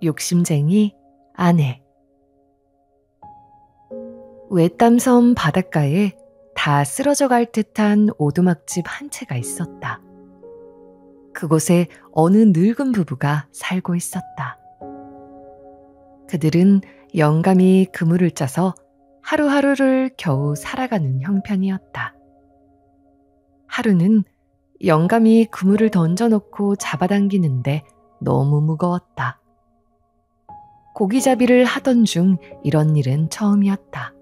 욕심쟁이 아내. 외딴섬 바닷가에 다 쓰러져 갈 듯한 오두막집 한 채가 있었다. 그곳에 어느 늙은 부부가 살고 있었다. 그들은 영감이 그물을 짜서 하루하루를 겨우 살아가는 형편이었다. 하루는 영감이 그물을 던져놓고 잡아당기는데 너무 무거웠다. 고기잡이를 하던 중 이런 일은 처음이었다.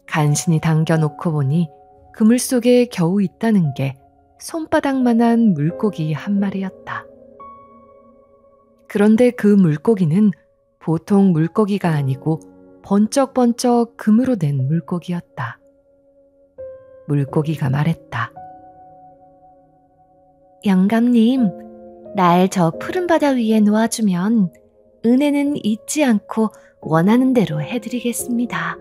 간신히 당겨놓고 보니 그물 속에 겨우 있다는 게 손바닥만한 물고기 한 마리였다. 그런데 그 물고기는 보통 물고기가 아니고 번쩍번쩍 금으로 된 물고기였다. 물고기가 말했다. 영감님, 날 저 푸른 바다 위에 놓아주면 은혜는 잊지 않고 원하는 대로 해드리겠습니다.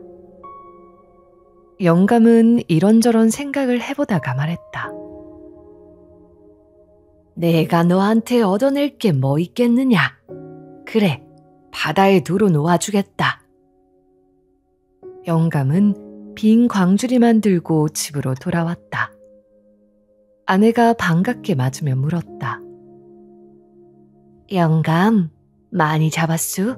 영감은 이런저런 생각을 해보다가 말했다. 내가 너한테 얻어낼 게 뭐 있겠느냐? 그래, 바다에 두루 놓아주겠다. 영감은 빈 광주리만 들고 집으로 돌아왔다. 아내가 반갑게 맞으며 물었다. 영감, 많이 잡았수?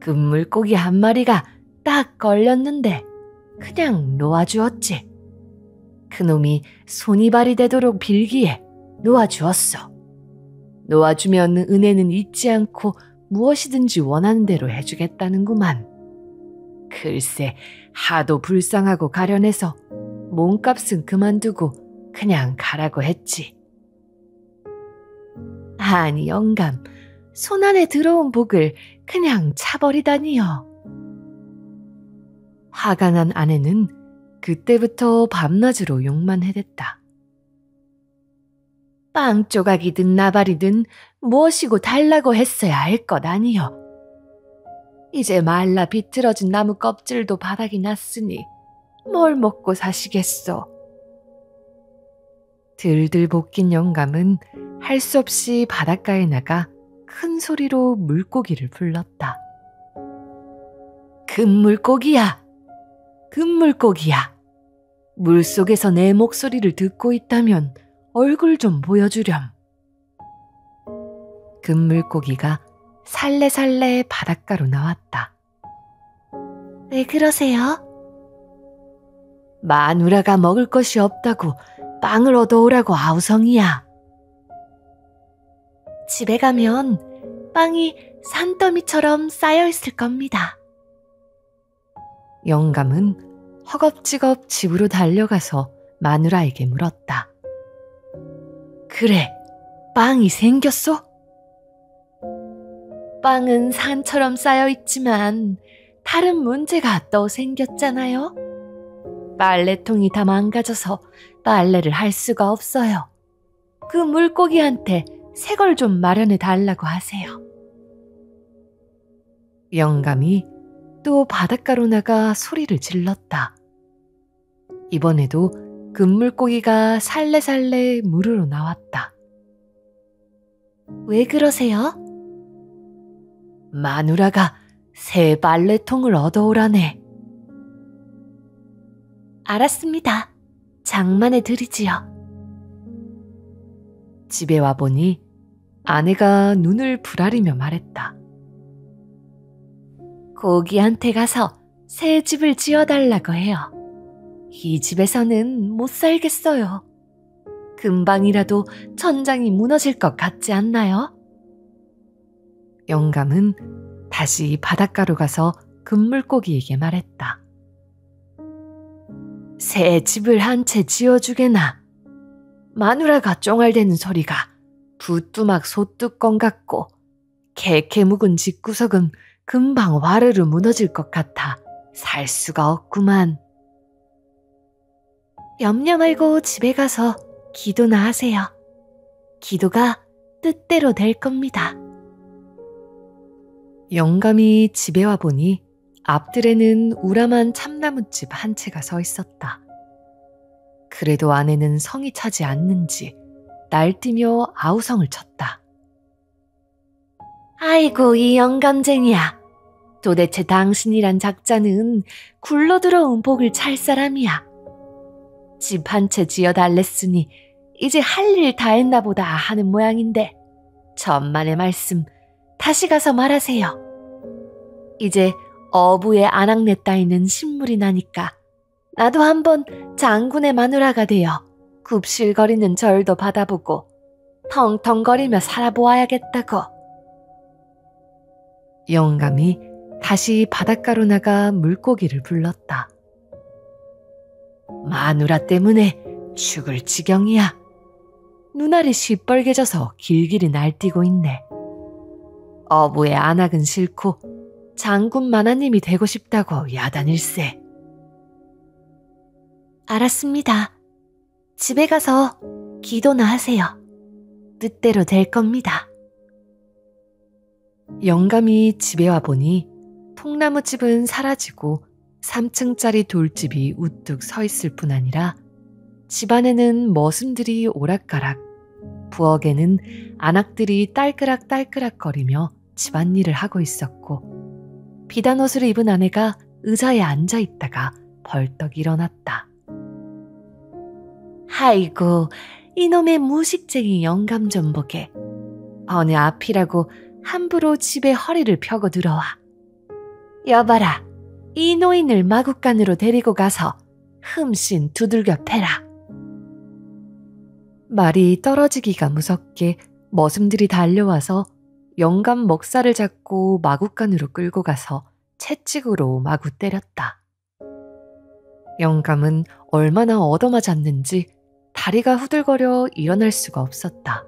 금물고기 한 마리가 딱 걸렸는데 그냥 놓아주었지. 그놈이 손이 발이 되도록 빌기에 놓아주었어. 놓아주면 은혜는 잊지 않고 무엇이든지 원하는 대로 해주겠다는구만. 글쎄, 하도 불쌍하고 가련해서 몸값은 그만두고 그냥 가라고 했지. 아니 영감, 손 안에 들어온 복을 그냥 차버리다니요. 화가 난 아내는 그때부터 밤낮으로 욕만 해댔다. 빵 조각이든 나발이든 무엇이고 달라고 했어야 할 것 아니요. 이제 말라 비틀어진 나무 껍질도 바닥이 났으니 뭘 먹고 사시겠소. 들들 볶인 영감은 할 수 없이 바닷가에 나가 큰 소리로 물고기를 불렀다. 금물고기야! 금물고기야! 물속에서 내 목소리를 듣고 있다면 얼굴 좀 보여주렴. 금물고기가 살래살래 바닷가로 나왔다. 왜 그러세요? 마누라가 먹을 것이 없다고 빵을 얻어오라고 아우성이야. 집에 가면 빵이 산더미처럼 쌓여있을 겁니다. 영감은 허겁지겁 집으로 달려가서 마누라에게 물었다. 그래, 빵이 생겼어? 빵은 산처럼 쌓여있지만 다른 문제가 또 생겼잖아요. 빨래통이 다 망가져서 빨래를 할 수가 없어요. 그 물고기한테 새 걸 좀 마련해 달라고 하세요. 영감이 또 바닷가로 나가 소리를 질렀다. 이번에도 금물고기가 살래살래 물으로 나왔다. 왜 그러세요? 마누라가 새 빨래통을 얻어오라네. 알았습니다. 장만해 드리지요. 집에 와보니 아내가 눈을 부라리며 말했다. 고기한테 가서 새 집을 지어달라고 해요. 이 집에서는 못 살겠어요. 금방이라도 천장이 무너질 것 같지 않나요? 영감은 다시 바닷가로 가서 금물고기에게 말했다. 새 집을 한 채 지어주게나. 마누라가 쫑알대는 소리가 부뚜막 소뚜껑 같고 개케 묵은 집구석은 금방 와르르 무너질 것 같아 살 수가 없구만. 염려 말고 집에 가서 기도나 하세요. 기도가 뜻대로 될 겁니다. 영감이 집에 와보니 앞뜰에는 우람한 참나무집 한 채가 서 있었다. 그래도 아내는 성이 차지 않는지 날뛰며 아우성을 쳤다. 아이고, 이 영감쟁이야. 도대체 당신이란 작자는 굴러들어온 복을 찰 사람이야. 집 한 채 지어달랬으니 이제 할 일 다 했나 보다 하는 모양인데 천만의 말씀 다시 가서 말하세요. 이제 어부의 아낙네 따위는 신물이 나니까 나도 한번 장군의 마누라가 되어 굽실거리는 절도 받아보고 텅텅거리며 살아보아야겠다고. 영감이 다시 바닷가로 나가 물고기를 불렀다. 마누라 때문에 죽을 지경이야. 눈알이 시뻘개져서 길길이 날뛰고 있네. 어부의 안악은 싫고 장군 마나님이 되고 싶다고 야단일세. 알았습니다. 집에 가서 기도나 하세요. 뜻대로 될 겁니다. 영감이 집에 와보니 통나무집은 사라지고 3층짜리 돌집이 우뚝 서 있을 뿐 아니라 집안에는 머슴들이 오락가락, 부엌에는 안악들이 딸그락딸그락거리며 집안일을 하고 있었고 비단 옷을 입은 아내가 의자에 앉아 있다가 벌떡 일어났다. 아이고, 이놈의 무식쟁이 영감 좀 보게. 어느 앞이라고 함부로 집에 허리를 펴고 들어와. 여봐라, 이 노인을 마구간으로 데리고 가서 흠씬 두들겨 패라. 말이 떨어지기가 무섭게 머슴들이 달려와서 영감 먹살을 잡고 마구간으로 끌고 가서 채찍으로 마구 때렸다. 영감은 얼마나 얻어맞았는지 다리가 후들거려 일어날 수가 없었다.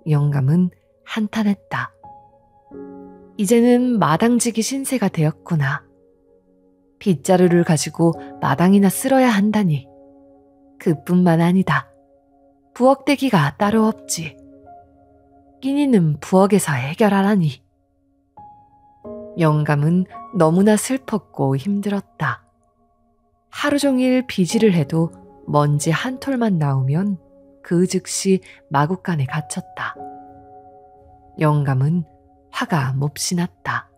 영감은 한탄했다. 이제는 마당지기 신세가 되었구나. 빗자루를 가지고 마당이나 쓸어야 한다니. 그뿐만 아니다. 부엌대기가 따로 없지. 끼니는 부엌에서 해결하라니. 영감은 너무나 슬펐고 힘들었다. 하루 종일 비지를 해도 먼지 한 톨만 나오면 그 즉시 마구간에 갇혔다. 영감은 화가 몹시 났다.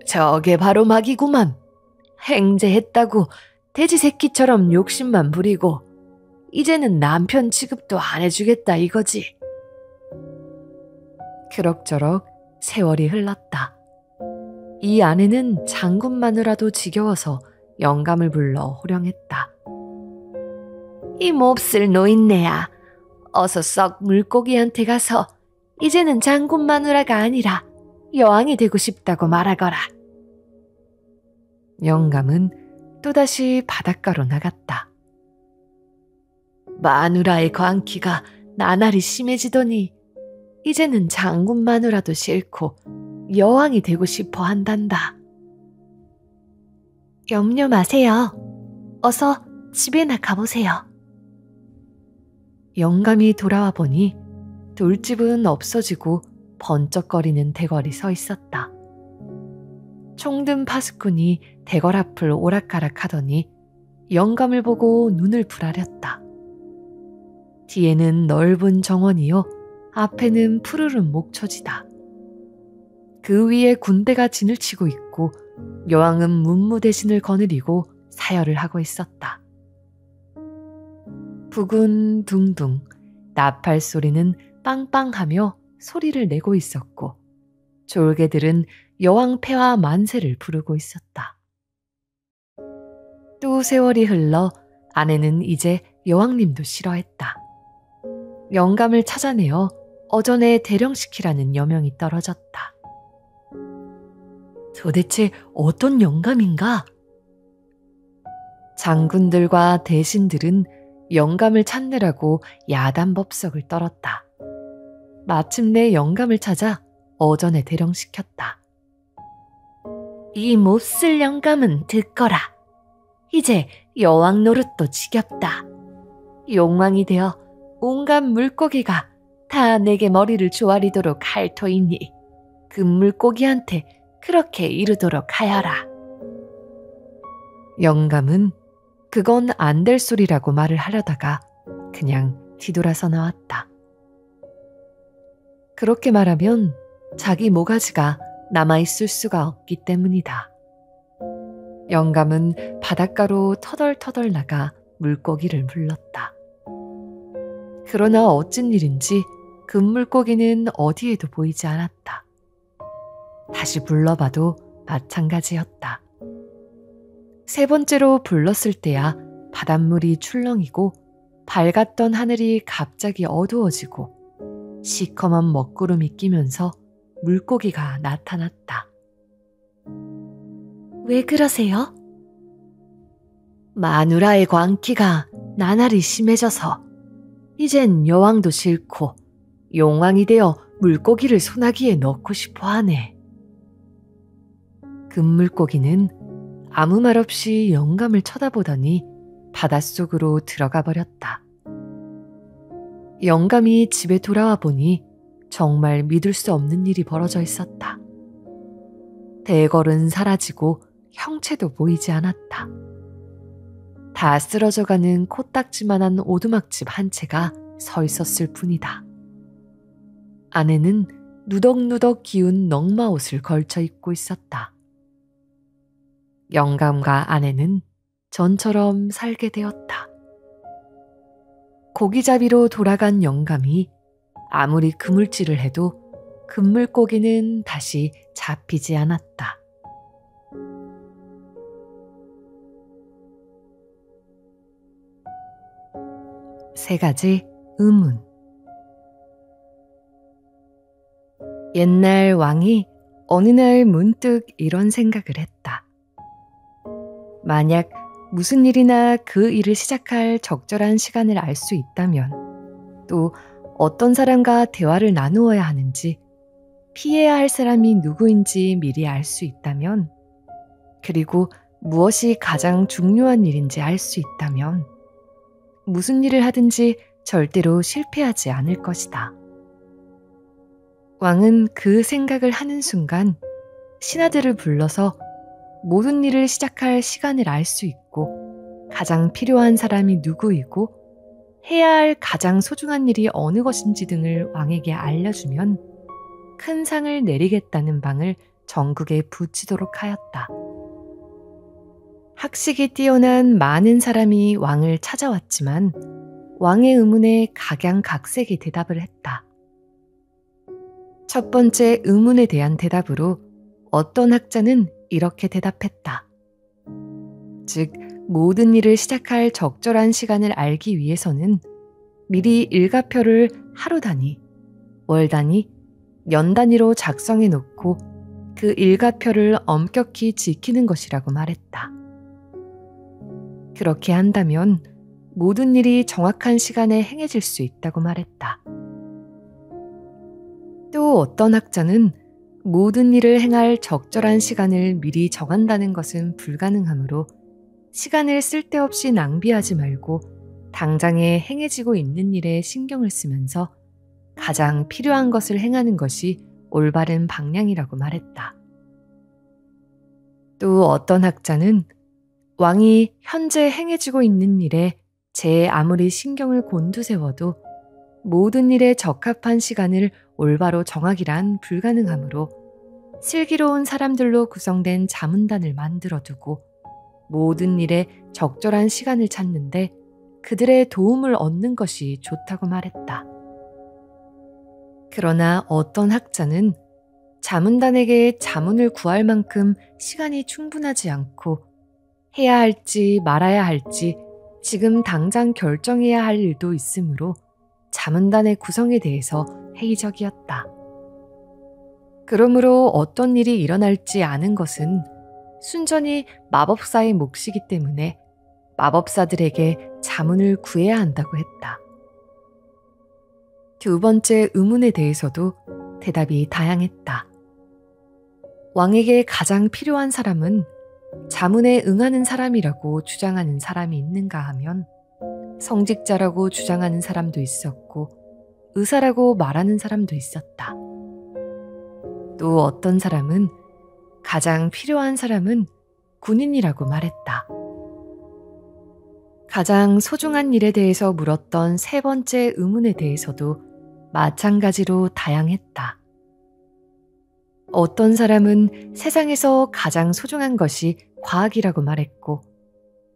저게 바로 막이구만. 행제했다고 돼지 새끼처럼 욕심만 부리고 이제는 남편 취급도 안 해주겠다 이거지. 그럭저럭 세월이 흘렀다. 이 아내는 장군 마누라도 지겨워서 영감을 불러 호령했다. 이 몹쓸 노인네야. 어서 썩 물고기한테 가서 이제는 장군 마누라가 아니라 여왕이 되고 싶다고 말하거라. 영감은 또다시 바닷가로 나갔다. 마누라의 광기가 나날이 심해지더니 이제는 장군 마누라도 싫고 여왕이 되고 싶어 한단다. 염려 마세요. 어서 집에나 가보세요. 영감이 돌아와 보니 돌집은 없어지고 번쩍거리는 대궐이 서 있었다. 총든 파수꾼이 대궐 앞을 오락가락 하더니 영감을 보고 눈을 부라렸다. 뒤에는 넓은 정원이요, 앞에는 푸르른 목초지다. 그 위에 군대가 진을 치고 있고 여왕은 문무대신을 거느리고 사열을 하고 있었다. 북은 둥둥, 나팔 소리는 빵빵하며 소리를 내고 있었고 졸개들은 여왕 폐와 만세를 부르고 있었다. 또 세월이 흘러 아내는 이제 여왕님도 싫어했다. 영감을 찾아내어 어전에 대령시키라는 여명이 떨어졌다. 도대체 어떤 영감인가? 장군들과 대신들은 영감을 찾느라고 야단법석을 떨었다. 마침내 영감을 찾아 어전에 대령시켰다. 이 몹쓸 영감은 듣거라. 이제 여왕 노릇도 지겹다. 용왕이 되어 온갖 물고기가 다 내게 머리를 조아리도록 할 터이니 그 물고기한테 그렇게 이르도록 하여라. 영감은 그건 안 될 소리라고 말을 하려다가 그냥 뒤돌아서 나왔다. 그렇게 말하면 자기 모가지가 남아있을 수가 없기 때문이다. 영감은 바닷가로 터덜터덜 나가 물고기를 불렀다. 그러나 어쩐 일인지 금물고기는 어디에도 보이지 않았다. 다시 불러봐도 마찬가지였다. 세 번째로 불렀을 때야 바닷물이 출렁이고 밝았던 하늘이 갑자기 어두워지고 시커먼 먹구름이 끼면서 물고기가 나타났다. 왜 그러세요? 마누라의 광기가 나날이 심해져서 이젠 여왕도 싫고 용왕이 되어 물고기를 소나기에 넣고 싶어 하네. 금물고기는 아무 말 없이 영감을 쳐다보더니 바닷속으로 들어가 버렸다. 영감이 집에 돌아와 보니 정말 믿을 수 없는 일이 벌어져 있었다. 대궐은 사라지고 형체도 보이지 않았다. 다 쓰러져가는 코딱지만한 오두막집 한 채가 서 있었을 뿐이다. 안에는 누덕누덕 기운 넝마옷을 걸쳐 입고 있었다. 영감과 아내는 전처럼 살게 되었다. 고기잡이로 돌아간 영감이 아무리 그물질을 해도 금물고기는 다시 잡히지 않았다. 세 가지 의문. 옛날 왕이 어느 날 문득 이런 생각을 했다. 만약 무슨 일이나 그 일을 시작할 적절한 시간을 알 수 있다면, 또 어떤 사람과 대화를 나누어야 하는지, 피해야 할 사람이 누구인지 미리 알 수 있다면, 그리고 무엇이 가장 중요한 일인지 알 수 있다면, 무슨 일을 하든지 절대로 실패하지 않을 것이다. 왕은 그 생각을 하는 순간 신하들을 불러서 모든 일을 시작할 시간을 알 수 있고 가장 필요한 사람이 누구이고 해야 할 가장 소중한 일이 어느 것인지 등을 왕에게 알려주면 큰 상을 내리겠다는 방을 전국에 붙이도록 하였다. 학식이 뛰어난 많은 사람이 왕을 찾아왔지만 왕의 의문에 각양각색의 대답을 했다. 첫 번째 의문에 대한 대답으로 어떤 학자는 이렇게 대답했다. 즉, 모든 일을 시작할 적절한 시간을 알기 위해서는 미리 일과표를 하루 단위, 월 단위, 년 단위로 작성해 놓고 그 일과표를 엄격히 지키는 것이라고 말했다. 그렇게 한다면 모든 일이 정확한 시간에 행해질 수 있다고 말했다. 또 어떤 학자는 모든 일을 행할 적절한 시간을 미리 정한다는 것은 불가능하므로 시간을 쓸데없이 낭비하지 말고 당장에 행해지고 있는 일에 신경을 쓰면서 가장 필요한 것을 행하는 것이 올바른 방향이라고 말했다. 또 어떤 학자는 왕이 현재 행해지고 있는 일에 제 아무리 신경을 곤두세워도 모든 일에 적합한 시간을 올바로 정하기란 불가능하므로 슬기로운 사람들로 구성된 자문단을 만들어두고 모든 일에 적절한 시간을 찾는데 그들의 도움을 얻는 것이 좋다고 말했다. 그러나 어떤 학자는 자문단에게 자문을 구할 만큼 시간이 충분하지 않고 해야 할지 말아야 할지 지금 당장 결정해야 할 일도 있으므로 자문단의 구성에 대해서 회의적이었다. 그러므로 어떤 일이 일어날지 아는 것은 순전히 마법사의 몫이기 때문에 마법사들에게 자문을 구해야 한다고 했다. 두 번째 의문에 대해서도 대답이 다양했다. 왕에게 가장 필요한 사람은 자문에 응하는 사람이라고 주장하는 사람이 있는가 하면 성직자라고 주장하는 사람도 있었고 의사라고 말하는 사람도 있었다. 또 어떤 사람은 가장 필요한 사람은 군인이라고 말했다. 가장 소중한 일에 대해서 물었던 세 번째 의문에 대해서도 마찬가지로 다양했다. 어떤 사람은 세상에서 가장 소중한 것이 과학이라고 말했고,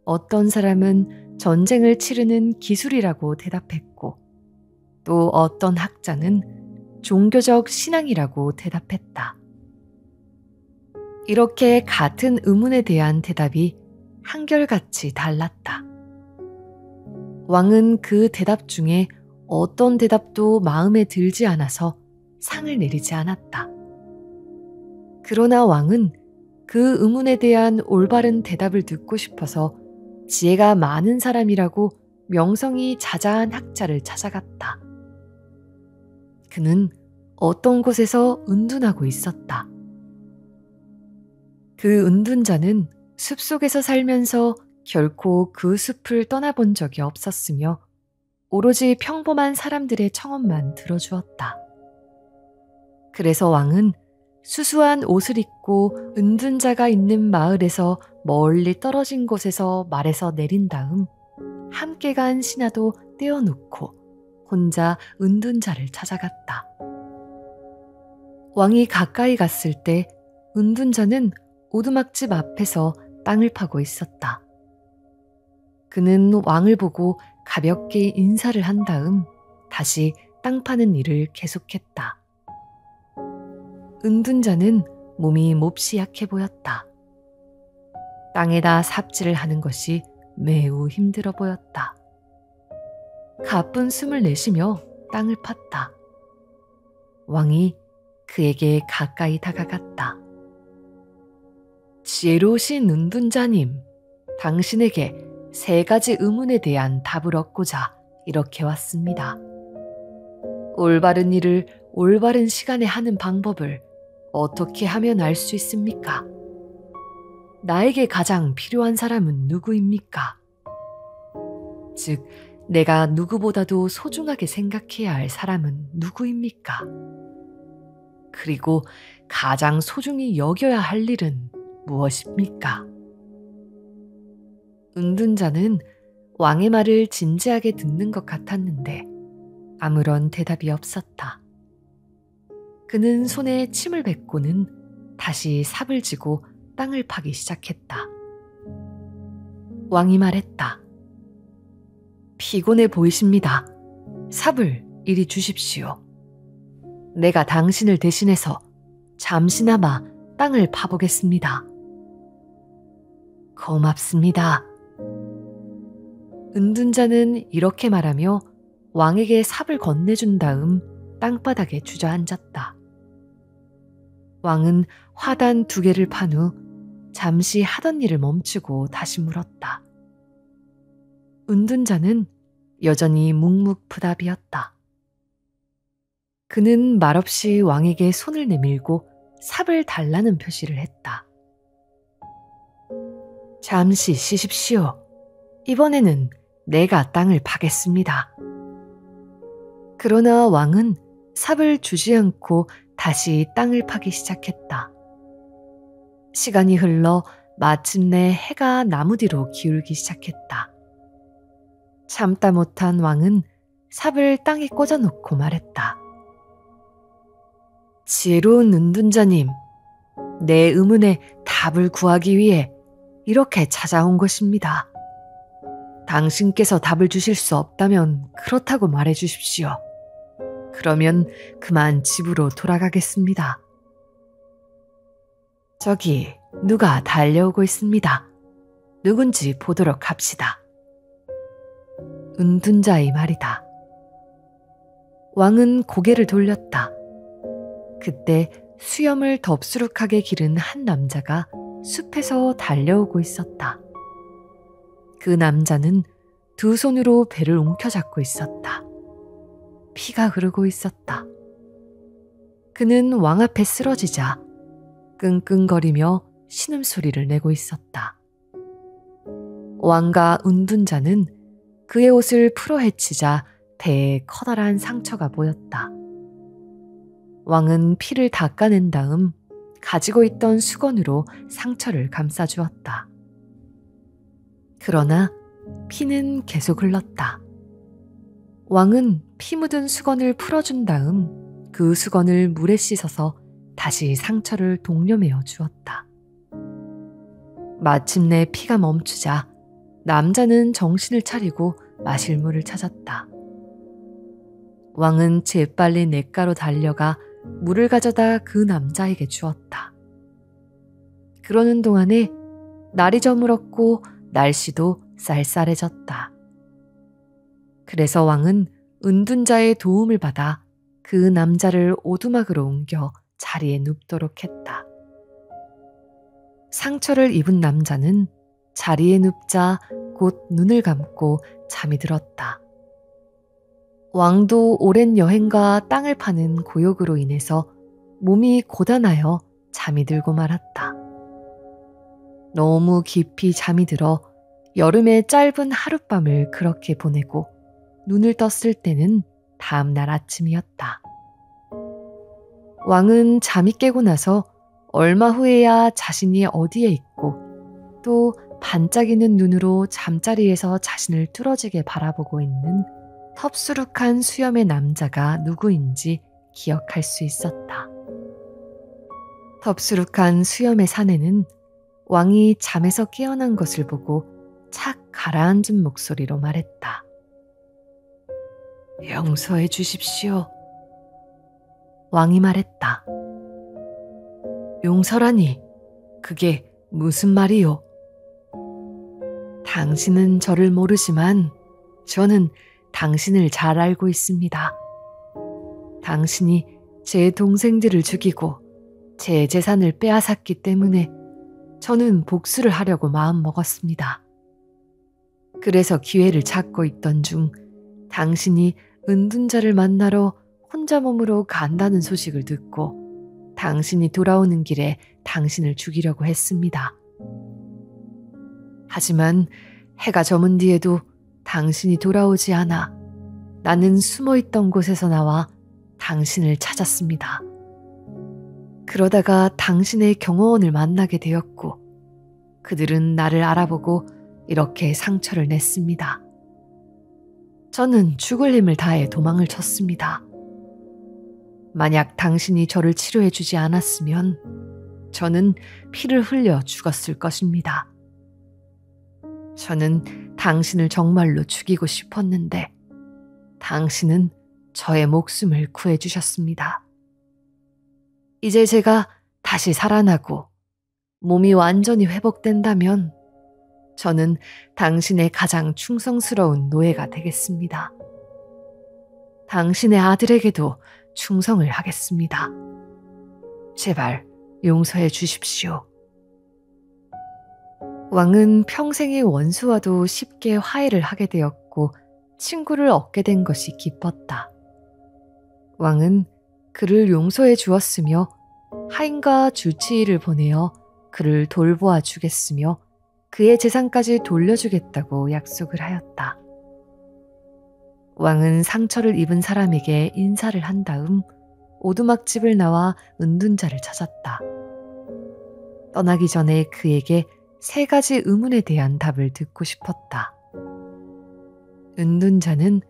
어떤 사람은 전쟁을 치르는 기술이라고 대답했고, 또 어떤 학자는 종교적 신앙이라고 대답했다. 이렇게 같은 의문에 대한 대답이 한결같이 달랐다. 왕은 그 대답 중에 어떤 대답도 마음에 들지 않아서 상을 내리지 않았다. 그러나 왕은 그 의문에 대한 올바른 대답을 듣고 싶어서 지혜가 많은 사람이라고 명성이 자자한 학자를 찾아갔다. 그는 어떤 곳에서 은둔하고 있었다. 그 은둔자는 숲속에서 살면서 결코 그 숲을 떠나본 적이 없었으며 오로지 평범한 사람들의 청혼만 들어주었다. 그래서 왕은 수수한 옷을 입고 은둔자가 있는 마을에서 멀리 떨어진 곳에서 말에서 내린 다음 함께 간 신하도 떼어놓고 혼자 은둔자를 찾아갔다. 왕이 가까이 갔을 때 은둔자는 오두막집 앞에서 땅을 파고 있었다. 그는 왕을 보고 가볍게 인사를 한 다음 다시 땅 파는 일을 계속했다. 은둔자는 몸이 몹시 약해 보였다. 땅에다 삽질을 하는 것이 매우 힘들어 보였다. 가쁜 숨을 내쉬며 땅을 팠다. 왕이 그에게 가까이 다가갔다. 지혜로우신 은둔자님, 당신에게 3가지 의문에 대한 답을 얻고자 이렇게 왔습니다. 올바른 일을 올바른 시간에 하는 방법을 어떻게 하면 알 수 있습니까? 나에게 가장 필요한 사람은 누구입니까? 즉, 내가 누구보다도 소중하게 생각해야 할 사람은 누구입니까? 그리고 가장 소중히 여겨야 할 일은 무엇입니까? 은둔자는 왕의 말을 진지하게 듣는 것 같았는데 아무런 대답이 없었다. 그는 손에 침을 뱉고는 다시 삽을 쥐고 땅을 파기 시작했다. 왕이 말했다. 피곤해 보이십니다. 삽을 이리 주십시오. 내가 당신을 대신해서 잠시나마 땅을 파보겠습니다. 고맙습니다. 은둔자는 이렇게 말하며 왕에게 삽을 건네준 다음 땅바닥에 주저앉았다. 왕은 화단 2개를 판 후 잠시 하던 일을 멈추고 다시 물었다. 은둔자는 여전히 묵묵부답이었다. 그는 말없이 왕에게 손을 내밀고 삽을 달라는 표시를 했다. 잠시 쉬십시오. 이번에는 내가 땅을 파겠습니다. 그러나 왕은 삽을 주지 않고 다시 땅을 파기 시작했다. 시간이 흘러 마침내 해가 나무 뒤로 기울기 시작했다. 참다 못한 왕은 삽을 땅에 꽂아놓고 말했다. 지혜로운 은둔자님, 내 의문에 답을 구하기 위해 이렇게 찾아온 것입니다. 당신께서 답을 주실 수 없다면 그렇다고 말해 주십시오. 그러면 그만 집으로 돌아가겠습니다. 저기 누가 달려오고 있습니다. 누군지 보도록 합시다. 은둔자의 말이다. 왕은 고개를 돌렸다. 그때 수염을 덥수룩하게 기른 한 남자가 숲에서 달려오고 있었다. 그 남자는 2 손으로 배를 움켜잡고 있었다. 피가 흐르고 있었다. 그는 왕 앞에 쓰러지자 끙끙거리며 신음소리를 내고 있었다. 왕과 은둔자는 그의 옷을 풀어헤치자 배에 커다란 상처가 보였다. 왕은 피를 닦아낸 다음 가지고 있던 수건으로 상처를 감싸주었다. 그러나 피는 계속 흘렀다. 왕은 피 묻은 수건을 풀어준 다음 그 수건을 물에 씻어서 다시 상처를 독려매어 주었다. 마침내 피가 멈추자 남자는 정신을 차리고 마실 물을 찾았다. 왕은 재빨리 냇가로 달려가 물을 가져다 그 남자에게 주었다. 그러는 동안에 날이 저물었고 날씨도 쌀쌀해졌다. 그래서 왕은 은둔자의 도움을 받아 그 남자를 오두막으로 옮겨 자리에 눕도록 했다. 상처를 입은 남자는 자리에 눕자 곧 눈을 감고 잠이 들었다. 왕도 오랜 여행과 땅을 파는 고욕으로 인해서 몸이 고단하여 잠이 들고 말았다. 너무 깊이 잠이 들어 여름의 짧은 하룻밤을 그렇게 보내고 눈을 떴을 때는 다음 날 아침이었다. 왕은 잠이 깨고 나서 얼마 후에야 자신이 어디에 있고 또 반짝이는 눈으로 잠자리에서 자신을 뚫어지게 바라보고 있는 텁수룩한 수염의 남자가 누구인지 기억할 수 있었다. 텁수룩한 수염의 사내는 왕이 잠에서 깨어난 것을 보고 착 가라앉은 목소리로 말했다. 용서해 주십시오. 왕이 말했다. 용서라니, 그게 무슨 말이요? 당신은 저를 모르지만 저는 당신을 잘 알고 있습니다. 당신이 제 동생들을 죽이고 제 재산을 빼앗았기 때문에 저는 복수를 하려고 마음먹었습니다. 그래서 기회를 찾고 있던 중 당신이 은둔자를 만나러 혼자 몸으로 간다는 소식을 듣고 당신이 돌아오는 길에 당신을 죽이려고 했습니다. 하지만 해가 저문 뒤에도 당신이 돌아오지 않아 나는 숨어있던 곳에서 나와 당신을 찾았습니다. 그러다가 당신의 경호원을 만나게 되었고 그들은 나를 알아보고 이렇게 상처를 냈습니다. 저는 죽을 힘을 다해 도망을 쳤습니다. 만약 당신이 저를 치료해 주지 않았으면 저는 피를 흘려 죽었을 것입니다. 저는 당신을 정말로 죽이고 싶었는데 당신은 저의 목숨을 구해주셨습니다. 이제 제가 다시 살아나고 몸이 완전히 회복된다면 저는 당신의 가장 충성스러운 노예가 되겠습니다. 당신의 아들에게도 충성을 하겠습니다. 제발 용서해 주십시오. 왕은 평생의 원수와도 쉽게 화해를 하게 되었고 친구를 얻게 된 것이 기뻤다. 왕은 그를 용서해 주었으며 하인과 주치의를 보내어 그를 돌보아 주겠으며 그의 재산까지 돌려주겠다고 약속을 하였다. 왕은 상처를 입은 사람에게 인사를 한 다음 오두막집을 나와 은둔자를 찾았다. 떠나기 전에 그에게 3가지 의문에 대한 답을 듣고 싶었다. 은둔자는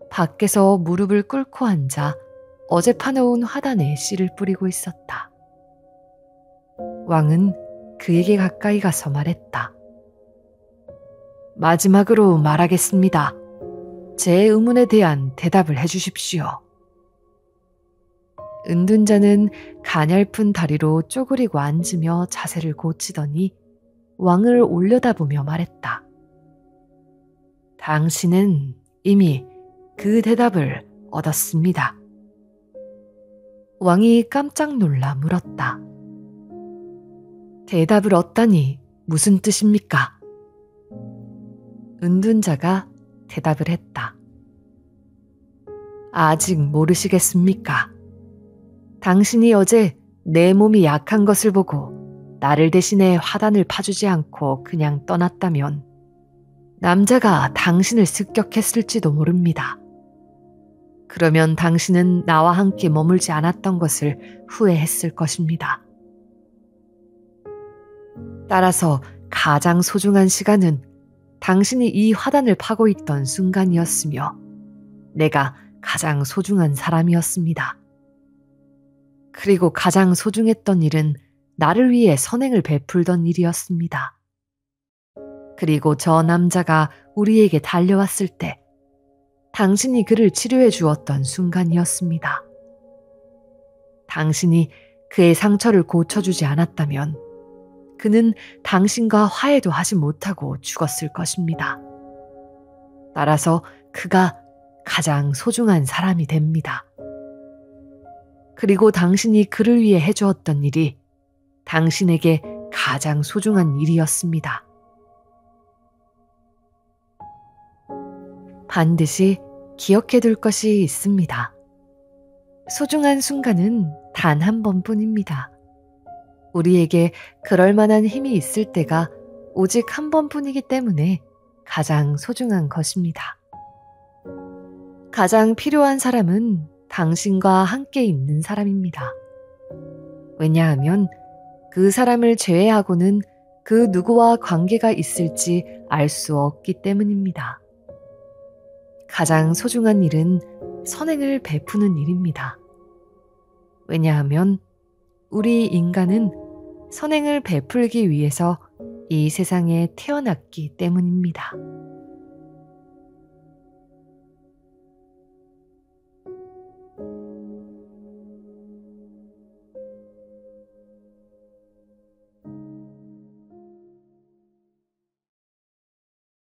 밖에서 무릎을 꿇고 앉아 어제 파놓은 화단에 씨를 뿌리고 있었다. 왕은 그에게 가까이 가서 말했다. 마지막으로 말하겠습니다. 제 의문에 대한 대답을 해주십시오. 은둔자는 가냘픈 다리로 쪼그리고 앉으며 자세를 고치더니 왕을 올려다보며 말했다. 당신은 이미 그 대답을 얻었습니다. 왕이 깜짝 놀라 물었다. 대답을 얻다니 무슨 뜻입니까? 은둔자가 대답을 했다. 아직 모르시겠습니까? 당신이 어제 내 몸이 약한 것을 보고 나를 대신해 화단을 파주지 않고 그냥 떠났다면 남자가 당신을 습격했을지도 모릅니다. 그러면 당신은 나와 함께 머물지 않았던 것을 후회했을 것입니다. 따라서 가장 소중한 시간은 당신이 이 화단을 파고 있던 순간이었으며 내가 가장 소중한 사람이었습니다. 그리고 가장 소중했던 일은 나를 위해 선행을 베풀던 일이었습니다. 그리고 저 남자가 우리에게 달려왔을 때 당신이 그를 치료해 주었던 순간이었습니다. 당신이 그의 상처를 고쳐주지 않았다면 그는 당신과 화해도 하지 못하고 죽었을 것입니다. 따라서 그가 가장 소중한 사람이 됩니다. 그리고 당신이 그를 위해 해주었던 일이 당신에게 가장 소중한 일이었습니다. 반드시 기억해둘 것이 있습니다. 소중한 순간은 단 한 번뿐입니다. 우리에게 그럴 만한 힘이 있을 때가 오직 한 번뿐이기 때문에 가장 소중한 것입니다. 가장 필요한 사람은 당신과 함께 있는 사람입니다. 왜냐하면 그 사람을 제외하고는 그 누구와 관계가 있을지 알 수 없기 때문입니다. 가장 소중한 일은 선행을 베푸는 일입니다. 왜냐하면 우리 인간은 선행을 베풀기 위해서 이 세상에 태어났기 때문입니다.